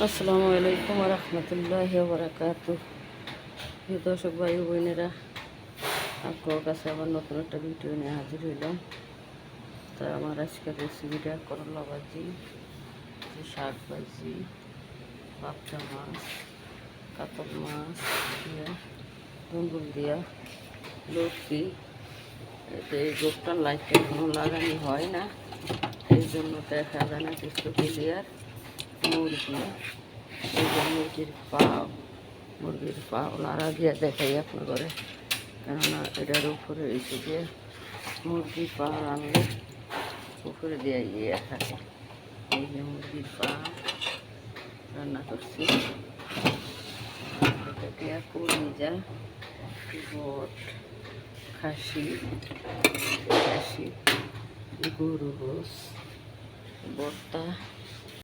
আসসালামু আলাইকুম রহমতুল্লাহি ওয়া বারাকাতুহু। প্রিয় দর্শক ভাই ও বোনেরা, আপনার কাছে আবার নতুন একটা ভিডিও নিয়ে হাজির হইলাম। তা আমার আজকের রেসিপিটা করলা ভাজি, শাক ভাজি, পাবদা মাছ, কাতল মাছ দিয়ে দুন্দুল দিয়া লতি। এতে এই গোপটা লাইটটা এখনো লাগানো হয় না, এই জন্য দেখা যায় না কিছু ক্লিয়ার। মুরগি, এই যে মুরগির পাও নাড়া দিয়ে দেখাই আপনার ঘরে, কেননা এটার উপরে এসে দিয়ে মুরগির পা আনলে উপরে দিয়ে ইয়ে থাকে। এই যে মুরগির পা রান্না করছি, এটা দিয়ে কলিজা, বট, খাসি গরু গোস, বটটা